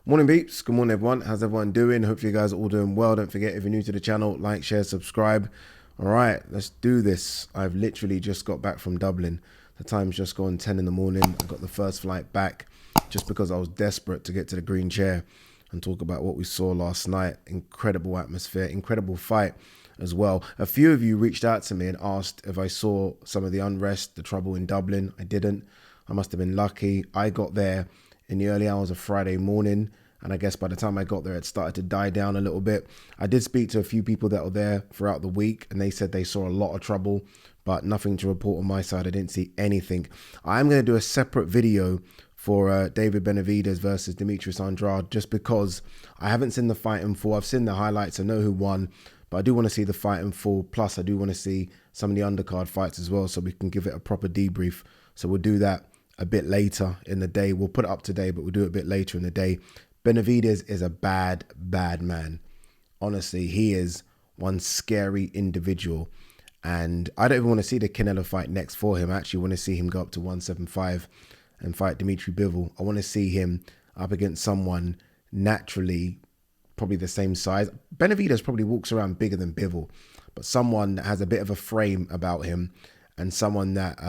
Morning beeps, good morning everyone. How's everyone doing? Hopefully you guys are all doing well. Don't forget, if you're new to the channel, like, share, subscribe. All right, let's do this. I've literally just got back from Dublin. The time's just gone 10 in the morning. I got the first flight back just because I was desperate to get to the green chair and talk about what we saw last night. Incredible atmosphere, incredible fight as well. A few of you reached out to me and asked if I saw some of the unrest, the trouble in Dublin. I didn't. I must have been lucky. I got there in the early hours of Friday morning, and I guess by the time I got there, it started to die down a little bit. I did speak to a few people that were there throughout the week, and they said they saw a lot of trouble, but nothing to report on my side. I didn't see anything. I'm going to do a separate video for David Benavidez versus Demetrius Andrade, just because I haven't seen the fight in full. I've seen the highlights. I know who won, but I do want to see the fight in full. Plus, I do want to see some of the undercard fights as well, so we can give it a proper debrief. So we'll do that a bit later in the day. We'll put it up today, but we'll do it a bit later in the day. Benavidez is a bad man. Honestly, he is one scary individual. And I don't even want to see the Canelo fight next for him. I actually want to see him go up to 175 and fight Dimitri Bivol. I want to see him up against someone naturally probably the same size. Benavidez probably walks around bigger than Bivol, but someone that has a bit of a frame about him and someone that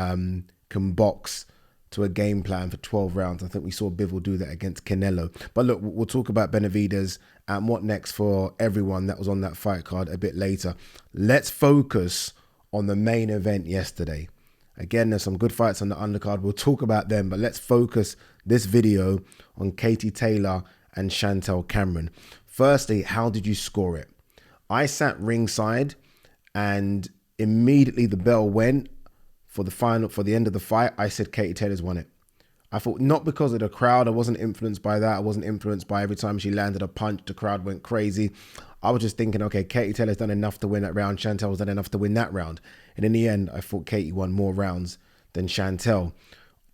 can box to a game plan for 12 rounds. I think we saw Bivol do that against Canelo. But look, we'll talk about Benavidez and what next for everyone that was on that fight card a bit later. Let's focus on the main event yesterday. Again, there's some good fights on the undercard. We'll talk about them, but let's focus this video on Katy Taylor and Chantelle Cameron. Firstly, how did you score it? I sat ringside and immediately the bell went for the end of the fight. I said Katy Taylor's won it. I thought, not because of the crowd. I wasn't influenced by that. I wasn't influenced by every time she landed a punch, the crowd went crazy. I was just thinking, okay, Katy Taylor's done enough to win that round. Chantelle's done enough to win that round. And in the end, I thought Katy won more rounds than Chantelle.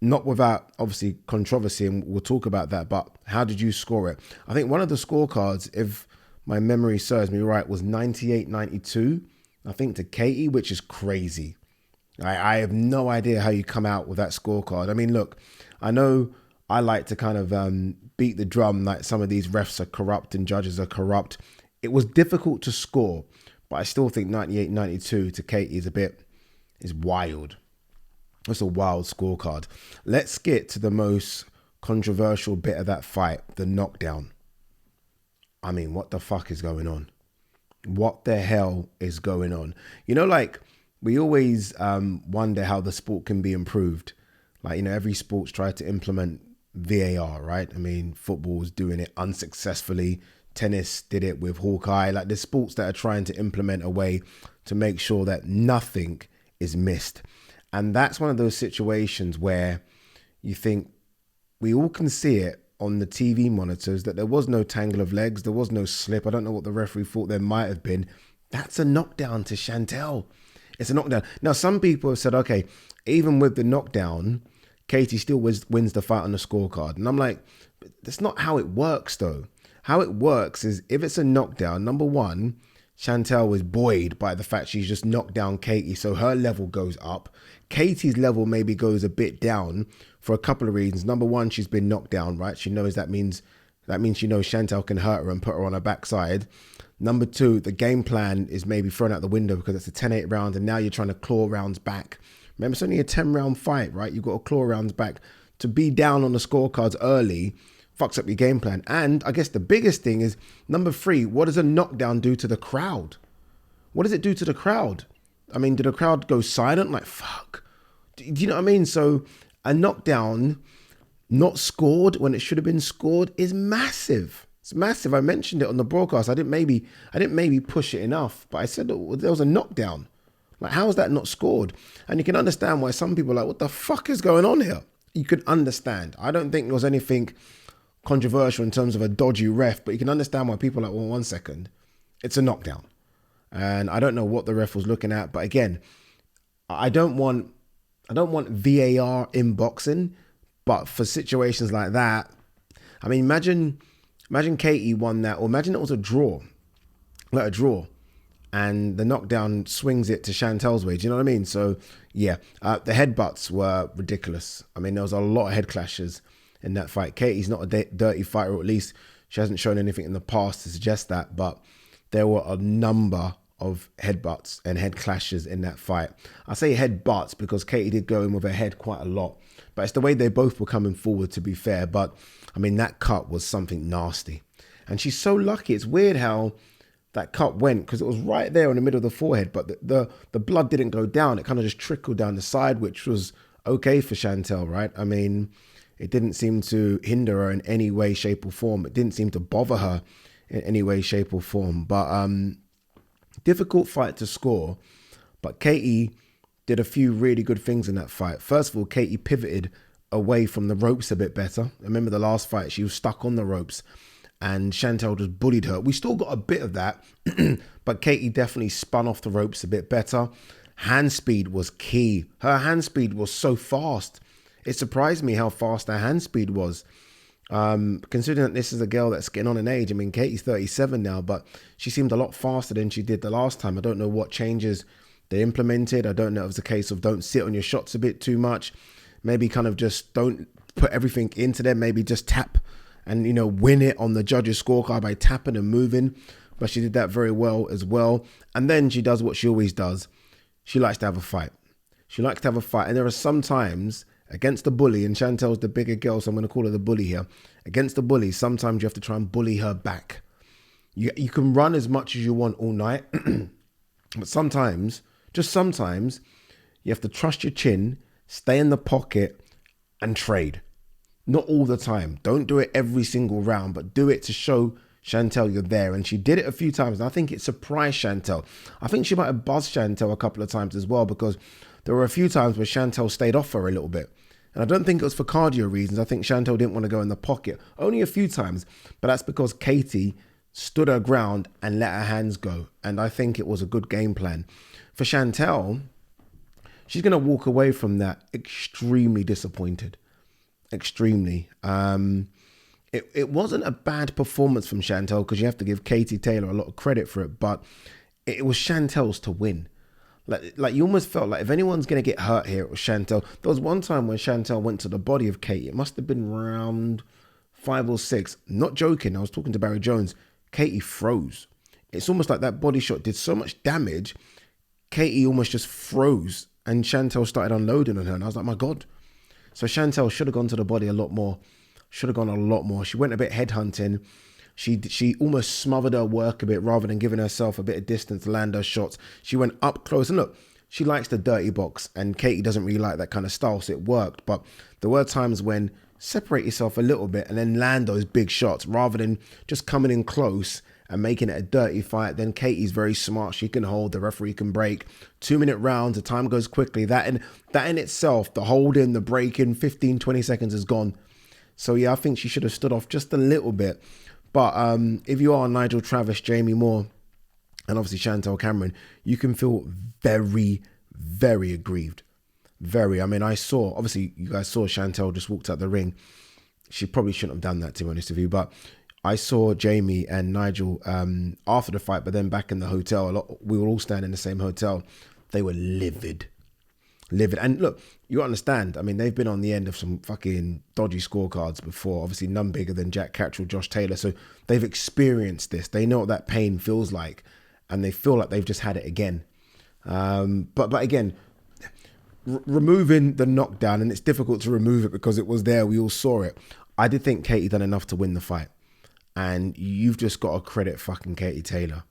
Not without, obviously, controversy, and we'll talk about that, but how did you score it? I think one of the scorecards, if my memory serves me right, was 98-92, I think, to Katy, which is crazy. I have no idea how you come out with that scorecard. I mean, look, I know I like to kind of beat the drum like some of these refs are corrupt and judges are corrupt. It was difficult to score, but I still think 98-92 to Katy is wild. It's a wild scorecard. Let's get to the most controversial bit of that fight, the knockdown. I mean, what the fuck is going on? What the hell is going on? You know, like, we always wonder how the sport can be improved. Like, you know, every sport's tried to implement VAR, right? I mean, football's doing it unsuccessfully. Tennis did it with Hawkeye. Like, there's sports that are trying to implement a way to make sure that nothing is missed. And that's one of those situations where you think we all can see it on the TV monitors that there was no tangle of legs. There was no slip. I don't know what the referee thought there might have been. That's a knockdown to Chantelle. It's a knockdown. Now, some people have said, okay, even with the knockdown, Katy still wins the fight on the scorecard. And I'm like, that's not how it works, though. How it works is if it's a knockdown, number one, Chantelle was buoyed by the fact she's just knocked down Katy, so her level goes up. Katy's level maybe goes a bit down for a couple of reasons. Number one, she's been knocked down, right? She knows that means she knows Chantelle can hurt her and put her on her backside. Number two, the game plan is maybe thrown out the window because it's a 10-8 round and now you're trying to claw rounds back. Remember, it's only a 10-round fight, right? You've got to claw rounds back. To be down on the scorecards early fucks up your game plan. And I guess the biggest thing is, number three, what does a knockdown do to the crowd? What does it do to the crowd? I mean, did the crowd go silent? Like, fuck. Do you know what I mean? So a knockdown not scored when it should have been scored is massive. It's massive. I mentioned it on the broadcast. I didn't maybe push it enough, but I said there was a knockdown. Like, how is that not scored? And you can understand why some people are like, what the fuck is going on here? You can understand. I don't think there was anything controversial in terms of a dodgy ref, but you can understand why people are like, well, 1 second, it's a knockdown. And I don't know what the ref was looking at, but again, I don't want VAR in boxing, but for situations like that, I mean, imagine Katy won that, or imagine it was a draw, and the knockdown swings it to Chantelle's way. Do you know what I mean? So yeah, the headbutts were ridiculous. I mean, there was a lot of head clashes in that fight. Katy's not a dirty fighter, or at least She hasn't shown anything in the past to suggest that, but there were a number of headbutts and head clashes in that fight. I say headbutts because Katy did go in with her head quite a lot, but it's the way they both were coming forward, to be fair. But I mean, that cut was something nasty, and she's so lucky. It's weird how that cut went, because it was right there in the middle of the forehead, but the blood didn't go down. It kind of just trickled down the side, which was okay for Chantelle, right? I mean, it didn't seem to hinder her in any way, shape or form. It didn't seem to bother her in any way, shape or form. But difficult fight to score. But Katy did a few really good things in that fight. First of all, Katy pivoted away from the ropes a bit better. I remember the last fight, she was stuck on the ropes and Chantelle just bullied her. We still got a bit of that, but Katy definitely spun off the ropes a bit better. Hand speed was key. Her hand speed was so fast. It surprised me how fast her hand speed was. Considering that this is a girl that's getting on in age. I mean, Katy's 37 now, but she seemed a lot faster than she did the last time. I don't know what changes they implemented. I don't know if it was a case of don't sit on your shots a bit too much. Maybe kind of just don't put everything into them. Maybe just tap and, you know, win it on the judges' scorecard by tapping and moving. But she did that very well as well. And then she does what she always does. She likes to have a fight. She likes to have a fight. And there are some times against the bully, and Chantelle's the bigger girl, so I'm going to call her the bully here. Against the bully, sometimes you have to try and bully her back. You can run as much as you want all night. But sometimes, just sometimes, you have to trust your chin, stay in the pocket and trade. Not all the time. Don't do it every single round, but do it to show Chantelle you're there. And she did it a few times, and I think it surprised Chantelle. I think she might have buzzed Chantelle a couple of times as well, because there were a few times where Chantelle stayed off her a little bit. And I don't think it was for cardio reasons. I think Chantelle didn't want to go in the pocket. Only a few times, but that's because Katy stood her ground and let her hands go. And I think it was a good game plan. For Chantelle, she's going to walk away from that extremely disappointed. Extremely. It wasn't a bad performance from Chantelle, because you have to give Katy Taylor a lot of credit for it, but it was Chantelle's to win. Like you almost felt like if anyone's going to get hurt here, it was Chantelle. There was one time when Chantelle went to the body of Katy. It must have been round 5 or 6. Not joking. I was talking to Barry Jones. Katy froze. It's almost like that body shot did so much damage. Katy almost just froze and Chantelle started unloading on her. And I was like, my God. So Chantelle should have gone to the body a lot more. Should have gone a lot more. She went a bit headhunting. She almost smothered her work a bit rather than giving herself a bit of distance to land her shots. She went up close. And look, she likes the dirty box. And Katy doesn't really like that kind of style. So it worked. But there were times when separate yourself a little bit and then land those big shots rather than just coming in close and making it a dirty fight. Then Katy's very smart. She can hold. The referee can break. 2-minute rounds. The time goes quickly. That in itself, the holding, the breaking, 15, 20 seconds is gone. So yeah, I think she should have stood off just a little bit. But if you are Nigel Travis, Jamie Moore, and obviously Chantelle Cameron, you can feel very, very aggrieved. Very. I mean, obviously you guys saw Chantelle just walked out the ring. She probably shouldn't have done that, to be honest with you. But I saw Jamie and Nigel after the fight, but then back in the hotel, we were all staying in the same hotel. They were livid. And look, you understand, I mean, they've been on the end of some fucking dodgy scorecards before, obviously none bigger than Jack Cattrall, Josh Taylor. So they've experienced this. They know what that pain feels like, and they feel like they've just had it again. But again, removing the knockdown, and it's difficult to remove it because it was there. We all saw it. I did think Katy done enough to win the fight, and you've just got to credit fucking Katy Taylor.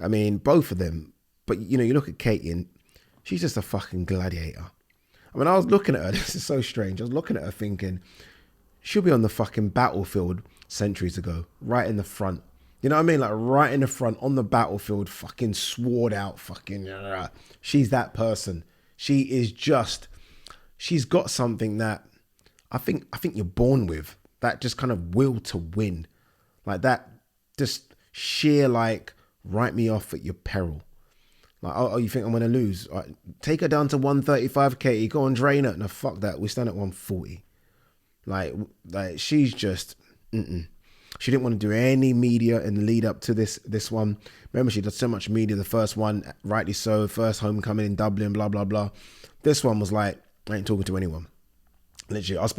I mean, both of them, but you know, you look at Katy and she's just a fucking gladiator. I mean, I was looking at her. This is so strange. I was looking at her thinking, she'll be on the fucking battlefield centuries ago, right in the front. You know what I mean? Like right in the front on the battlefield, fucking sword out, fucking. She's that person. She's got something that I think you're born with. That just kind of will to win. Like that, just sheer like, write me off at your peril. Like, oh, you think I'm going to lose? Right, take her down to 135, Katy. Go on, drain her. No, fuck that. We stand at 140. Like she's just, She didn't want to do any media in the lead up to this one. Remember, she did so much media. The first one, rightly so. First homecoming in Dublin, blah, blah, blah. This one was like, I ain't talking to anyone. Literally, I was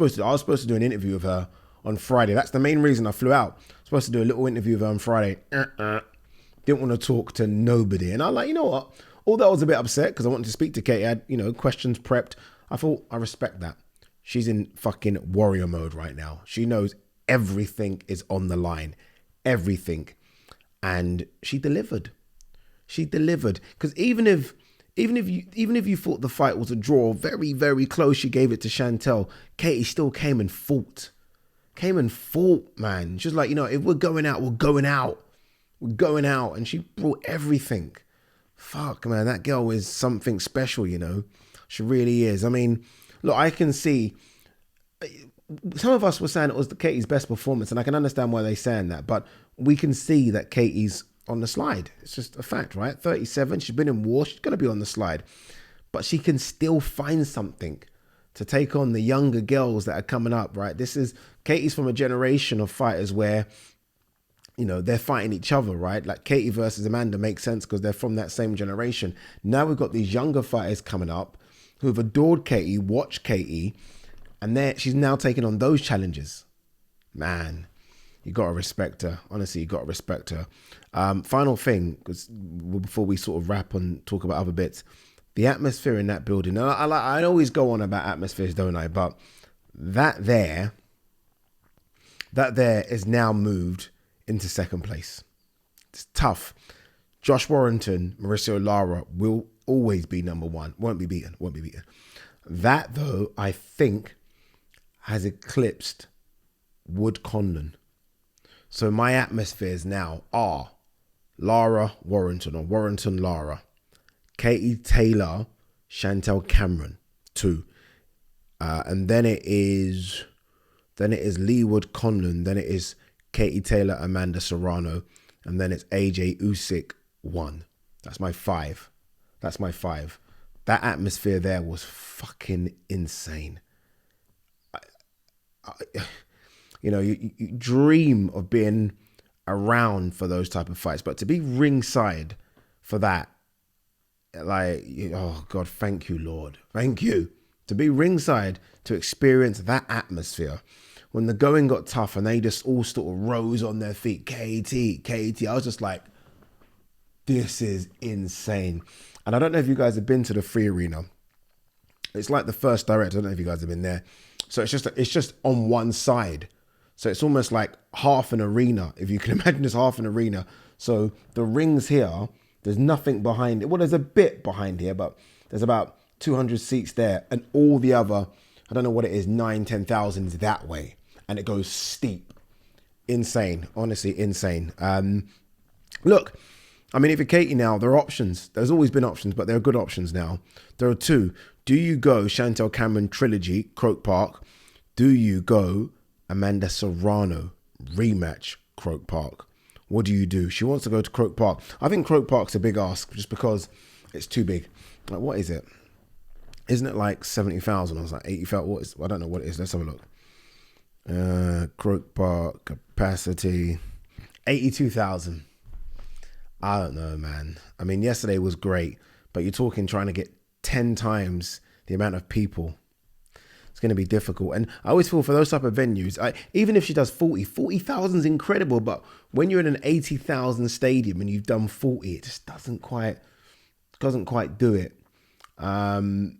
supposed to do an interview with her on Friday. That's the main reason I flew out. Supposed to do a little interview with her on Friday. Didn't want to talk to nobody. And I'm like, you know what? Although I was a bit upset because I wanted to speak to Katy, I had, questions prepped. I thought, I respect that. She's in fucking warrior mode right now. She knows everything is on the line. Everything. And she delivered. She delivered. Because even if you thought the fight was a draw, very, very close, she gave it to Chantelle, Katy still came and fought. Man. She was like, if we're going out, we're going out. We're going out. And she brought everything. Fuck, man, that girl is something special, She really is. I mean, look, I can see, some of us were saying it was Katy's best performance, and I can understand why they're saying that, but we can see that Katy's on the slide. It's just a fact, right? 37, she's been in war, she's going to be on the slide. But she can still find something to take on the younger girls that are coming up, right? Katy's from a generation of fighters where, they're fighting each other, right? Like Katy versus Amanda makes sense because they're from that same generation. Now we've got these younger fighters coming up who have adored Katy, watched Katy, and she's now taking on those challenges. Man, you got to respect her. Honestly, you got to respect her. Final thing, because before we sort of wrap and talk about other bits, the atmosphere in that building. And I always go on about atmospheres, don't I? But that there is now moved into second place. It's tough. Josh Warrington, Mauricio Lara will always be number one. Won't be beaten. That, though, I think has eclipsed Wood Conlon. So my atmospheres now are Lara Warrington, or Warrington Lara, Katy Taylor, Chantelle Cameron, 2. And then it is Lee Wood Conlon, then it is Katy Taylor, Amanda Serrano, and then it's AJ Usyk, 1. That's my 5. That atmosphere there was fucking insane. You dream of being around for those type of fights, but to be ringside for that, oh God, thank you, Lord. Thank you. To be ringside, to experience that atmosphere. When the going got tough and they just all sort of rose on their feet, Katy, I was just like, this is insane. And I don't know if you guys have been to the Free Arena. It's like the First Direct. I don't know if you guys have been there. So it's just on one side. So it's almost like half an arena. If you can imagine, it's half an arena. So the rings here, there's nothing behind it. Well, there's a bit behind here, but there's about 200 seats there. And all the other, I don't know what it is, 10,000 is that way. And it goes steep. Insane. Honestly, insane. Look, I mean, if you're Katy now, there are options. There's always been options, but there are good options now. There are 2. Do you go Chantelle Cameron trilogy, Croke Park? Do you go Amanda Serrano rematch, Croke Park? What do you do? She wants to go to Croke Park. I think Croke Park's a big ask just because it's too big. Like, what is it? Isn't it like 70,000? I was like 80,000. I don't know what it is. Let's have a look. Croke Park capacity 82,000. I don't know, man. I mean, yesterday was great, but you're talking trying to get 10 times the amount of people. It's going to be difficult. And I always feel for those type of venues, even if she does 40,000 is incredible, but when you're in an 80,000 stadium and you've done 40, it just doesn't quite do it. And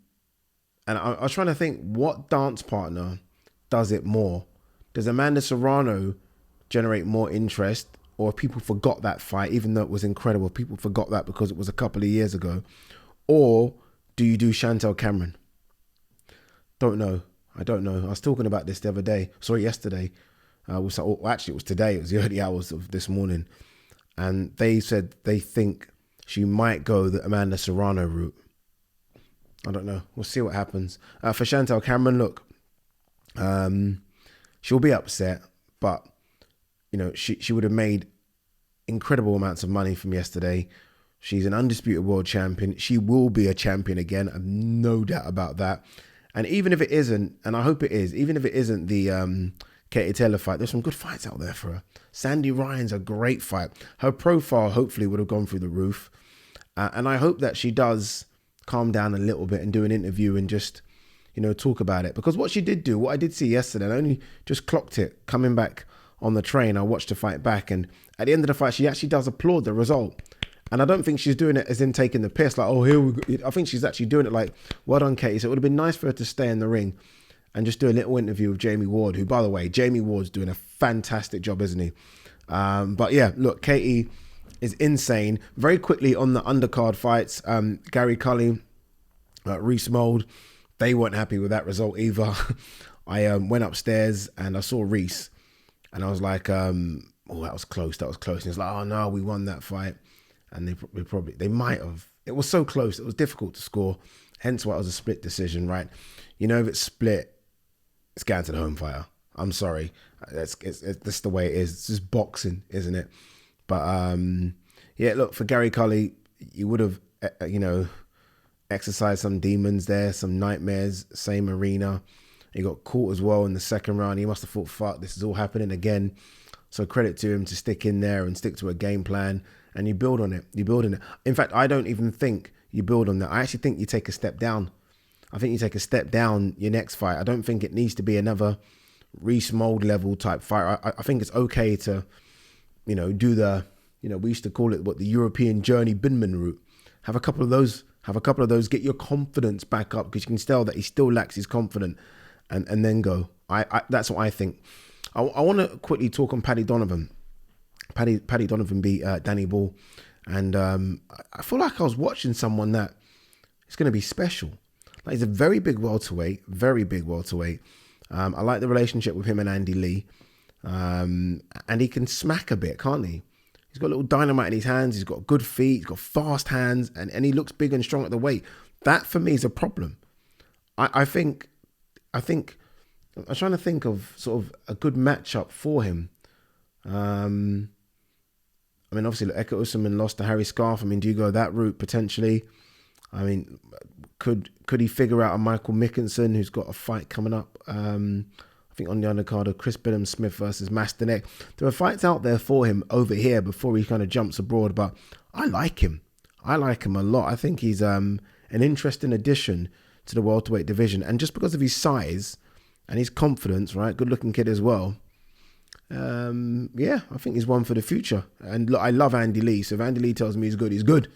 I was trying to think, what dance partner does it more? Does Amanda Serrano generate more interest, or people forgot that fight, even though it was incredible? People forgot that because it was a couple of years ago. Or do you do Chantelle Cameron? Don't know. I don't know. I was talking about this the other day. Sorry, yesterday. Actually, it was today. It was the early hours of this morning. And they said they think she might go the Amanda Serrano route. I don't know. We'll see what happens. For Chantelle Cameron, look, she'll be upset, but she would have made incredible amounts of money from yesterday. She's an undisputed world champion. She will be a champion again. I've no doubt about that. And even if it isn't, and I hope it is, even if it isn't the Katy Taylor fight, there's some good fights out there for her. Sandy Ryan's a great fight. Her profile hopefully would have gone through the roof. And I hope that she does calm down a little bit and do an interview and just, talk about it. Because what she did do, what I did see yesterday, I only just clocked it coming back on the train. I watched the fight back, and at the end of the fight, she actually does applaud the result. And I don't think she's doing it as in taking the piss, like, oh, here we go. I think she's actually doing it like, well done, Katy. So it would have been nice for her to stay in the ring and just do a little interview with Jamie Ward, who, by the way, Jamie Ward's doing a fantastic job, isn't he? But yeah, look, Katy is insane. Very quickly on the undercard fights, Gary Cully, Reese Mold, they weren't happy with that result either. I went upstairs and I saw Reese, and I was like, oh, that was close. That was close. And he's like, oh no, we won that fight. And they might have. It was so close. It was difficult to score. Hence why it was a split decision, right? If it's split, it's going to the home fighter. I'm sorry. That's the way it is. It's just boxing, isn't it? But yeah, look, for Gary Cully, you would have, exercised some demons there, some nightmares, same arena. He got caught as well in the second round. He must have thought, fuck, this is all happening again. So credit to him to stick in there and stick to a game plan. And you build on it. You build on it. In fact, I don't even think you build on that. I actually think you take a step down. I think you take a step down your next fight. I don't think it needs to be another Reese Mold level type fight. I think it's okay to, do the, we used to call it the European Journey Binman route. Have a couple of those, get your confidence back up, because you can tell that he still lacks his confidence, and then go. That's what I think. I want to quickly talk on Paddy Donovan. Paddy Donovan beat Danny Ball, and I feel like I was watching someone that is going to be special. Like, he's a very big welterweight. I like the relationship with him and Andy Lee, and he can smack a bit, can't he? He's got a little dynamite in his hands. He's got good feet. He's got fast hands, and he looks big and strong at the weight. That for me is a problem. I think I'm trying to think of sort of a good matchup for him. Obviously, Eka Usman lost to Harry Scarf. Do you go that route potentially? Could he figure out a Michael Mickinson, who's got a fight coming up? I think on the undercard of Chris Bidham Smith versus Masterneck. There are fights out there for him over here before he kind of jumps abroad, but I like him. I like him a lot. I think he's an interesting addition to the welterweight division, and just because of his size and his confidence, right? Good looking kid as well. Yeah, I think he's one for the future. And look, I love Andy Lee. So if Andy Lee tells me he's good, he's good.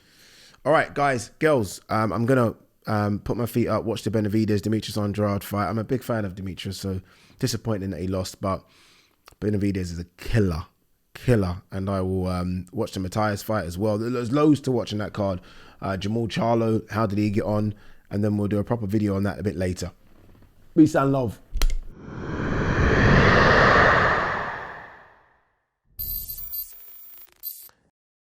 All right, guys, girls, I'm going to put my feet up, watch the Benavidez, Demetrius Andrade fight. I'm a big fan of Demetrius, so disappointing that he lost. But Benavidez is a killer. And I will watch the Matthias fight as well. There's loads to watch in that card. Jamal Charlo, how did he get on? And then we'll do a proper video on that a bit later. Peace and love.